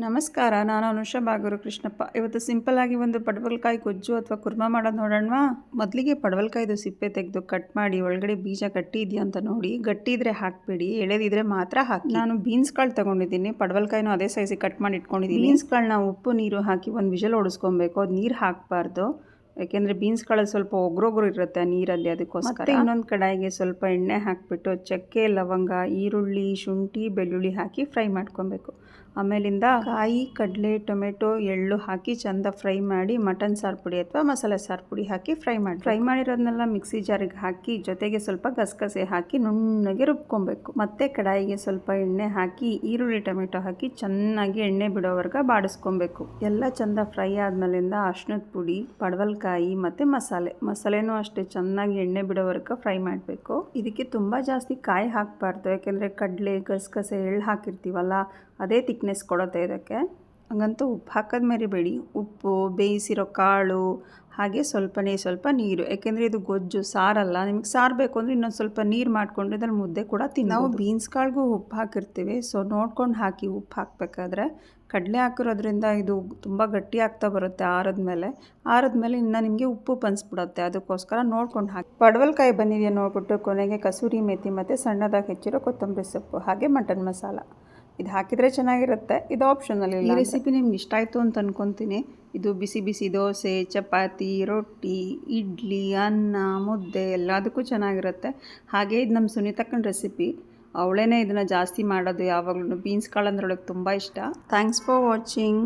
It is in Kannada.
ನಮಸ್ಕಾರ, ನಾನು ಅನುಷಾ ಬಾಗೂರು ಕೃಷ್ಣಪ್ಪ. ಇವತ್ತು ಸಿಂಪಲ್ಲಾಗಿ ಒಂದು ಪಡವಲಕಾಯಿ ಗೊಜ್ಜು ಅಥವಾ ಕುರ್ಮಾ ಮಾಡೋದು ನೋಡೋಣವಾ. ಮೊದಲಿಗೆ ಪಡವಲಕಾಯ್ದು ಸಿಪ್ಪೆ ತೆಗೆದು ಕಟ್ ಮಾಡಿ ಒಳಗಡೆ ಬೀಜ ಗಟ್ಟಿ ಇದೆಯಾ ಅಂತ ನೋಡಿ. ಗಟ್ಟಿ ಇದ್ರೆ ಹಾಕಬೇಡಿ, ಎಳೆದಿದ್ರೆ ಮಾತ್ರ ಹಾಕಿ. ನಾನು ಬೀನ್ಸ್ ಕಾಳು ತೊಗೊಂಡಿದ್ದೀನಿ, ಪಡವಲಕಾಯಿನೂ ಅದೇ ಸೈಜಿಗೆ ಕಟ್ ಮಾಡಿ ಇಟ್ಕೊಂಡಿದ್ದೀನಿ. ಬೀನ್ಸ್ ಕಾಳನ್ನ ಉಪ್ಪು ನೀರು ಹಾಕಿ ಒಂದು ವಿಷಲ್ ಹೊಡಿಸ್ಕೊಬೇಕು. ಅದು ನೀರು ಹಾಕಬಾರ್ದು, ಯಾಕೆಂದರೆ ಬೀನ್ಸ್ ಕಾಳಲ್ಲಿ ಸ್ವಲ್ಪ ಒಗ್ರೊಗ್ರು ಇರುತ್ತೆ ನೀರಲ್ಲಿ, ಅದಕ್ಕೋಸ್ಕರ. ಇನ್ನೊಂದು ಕಡಾಯಿಗೆ ಸ್ವಲ್ಪ ಎಣ್ಣೆ ಹಾಕಿಬಿಟ್ಟು ಚಕ್ಕೆ, ಲವಂಗ, ಈರುಳ್ಳಿ, ಶುಂಠಿ, ಬೆಳ್ಳುಳ್ಳಿ ಹಾಕಿ ಫ್ರೈ ಮಾಡ್ಕೊಬೇಕು. ಆಮೇಲಿಂದ ಕಾಯಿ, ಕಡಲೆ, ಟೊಮೆಟೊ, ಎಳ್ಳು ಹಾಕಿ ಚೆಂದ ಫ್ರೈ ಮಾಡಿ ಮಟನ್ ಸಾರು ಪುಡಿ ಅಥವಾ ಮಸಾಲೆ ಸಾರು ಪುಡಿ ಹಾಕಿ ಫ್ರೈ ಮಾಡಿರೋದನ್ನೆಲ್ಲ ಮಿಕ್ಸಿ ಜಾರಿಗೆ ಹಾಕಿ ಜೊತೆಗೆ ಸ್ವಲ್ಪ ಗಸಗಸೆ ಹಾಕಿ ನುಣ್ಣಗೆ ರುಬ್ಕೊಬೇಕು. ಮತ್ತೆ ಕಡಾಯಿಗೆ ಸ್ವಲ್ಪ ಎಣ್ಣೆ ಹಾಕಿ ಈರುಳ್ಳಿ, ಟೊಮೆಟೊ ಹಾಕಿ ಚೆನ್ನಾಗಿ ಎಣ್ಣೆ ಬಿಡೋವರೆಗೆ ಬಾಡಿಸ್ಕೊಬೇಕು. ಎಲ್ಲ ಚೆಂದ ಫ್ರೈ ಆದ್ಮೇಲಿಂದ ಅರ್ಶಿಣದ ಪುಡಿ, ಪಡವಲಕಾಯಿ ಮತ್ತು ಮಸಾಲೆನೂ ಅಷ್ಟೇ ಚೆನ್ನಾಗಿ ಎಣ್ಣೆ ಬಿಡೋವರೆಗೆ ಫ್ರೈ ಮಾಡಬೇಕು. ಇದಕ್ಕೆ ತುಂಬ ಜಾಸ್ತಿ ಕಾಯಿ ಹಾಕಬಾರ್ದು, ಯಾಕೆಂದರೆ ಕಡಲೆ, ಗಸಗಸೆ, ಎಳ್ಳು ಹಾಕಿರ್ತೀವಲ್ಲ, ಅದೇ ಥಿಕ್ನೆಸ್ ಕೊಡುತ್ತೆ ಇದಕ್ಕೆ. ಹಂಗಂತೂ ಉಪ್ಪು ಹಾಕೋದು ಮರಿಬೇಡಿ. ಉಪ್ಪು, ಬೇಯಿಸಿರೋ ಕಾಳು, ಹಾಗೆ ಸ್ವಲ್ಪ ನೀರು, ಯಾಕೆಂದರೆ ಇದು ಗೊಜ್ಜು ಸಾರಲ್ಲ. ನಿಮಗೆ ಸಾರು ಬೇಕು ಅಂದರೆ ಇನ್ನೊಂದು ಸ್ವಲ್ಪ ನೀರು ಮಾಡಿಕೊಂಡು ಇದ್ರಲ್ಲಿ ಮುದ್ದೆ ಕೂಡ ತಿನ್ನೋದು. ನಾವು ಬೀನ್ಸ್ ಕಾಳಿಗೂ ಉಪ್ಪು ಹಾಕಿರ್ತೀವಿ, ಸೊ ನೋಡ್ಕೊಂಡು ಹಾಕಿ ಉಪ್ಪು ಹಾಕಬೇಕಾದ್ರೆ. ಕಡಲೆ ಹಾಕಿರೋದ್ರಿಂದ ಇದು ತುಂಬ ಗಟ್ಟಿ ಆಗ್ತಾ ಬರುತ್ತೆ ಆರದ್ಮೇಲೆ ಇನ್ನು ನಿಮಗೆ ಉಪ್ಪು ಪನ್ಸ್ಬಿಡುತ್ತೆ, ಅದಕ್ಕೋಸ್ಕರ ನೋಡ್ಕೊಂಡು ಹಾಕಿ. ಪಡವಲಕಾಯಿ ಬಂದಿದೆಯಾ ನೋಡ್ಬಿಟ್ಟು ಕೊನೆಗೆ ಕಸೂರಿ ಮೇಥಿ ಮತ್ತು ಸಣ್ಣದಾಗಿ ಹೆಚ್ಚಿರೋ ಕೊತ್ತಂಬರಿ ಸೊಪ್ಪು ಹಾಗೆ ಮಟನ್ ಮಸಾಲ ಇದು ಹಾಕಿದರೆ ಚೆನ್ನಾಗಿರುತ್ತೆ. ಇದು ಆಪ್ಷನಲ್. ಈ ರೆಸಿಪಿ ನಿಮ್ಗೆ ಇಷ್ಟ ಆಯಿತು ಅಂತ ಅಂದ್ಕೊತೀನಿ. ಇದು ಬಿಸಿ ಬಿಸಿ ದೋಸೆ, ಚಪಾತಿ, ರೊಟ್ಟಿ, ಇಡ್ಲಿ, ಅನ್ನ, ಮುದ್ದೆ ಎಲ್ಲದಕ್ಕೂ ಚೆನ್ನಾಗಿರುತ್ತೆ. ಹಾಗೆ ಇದು ನಮ್ಮ ಸುನೀತಕ್ಕನ ರೆಸಿಪಿ, ಅವಳೇ ಇದನ್ನು ಜಾಸ್ತಿ ಮಾಡೋದು ಯಾವಾಗಲೂ. ಬೀನ್ಸ್ ಕಾಳು ಅಂದ್ರೆ ಅವಳಿಗೆ ತುಂಬ ಇಷ್ಟ. Thanks for watching.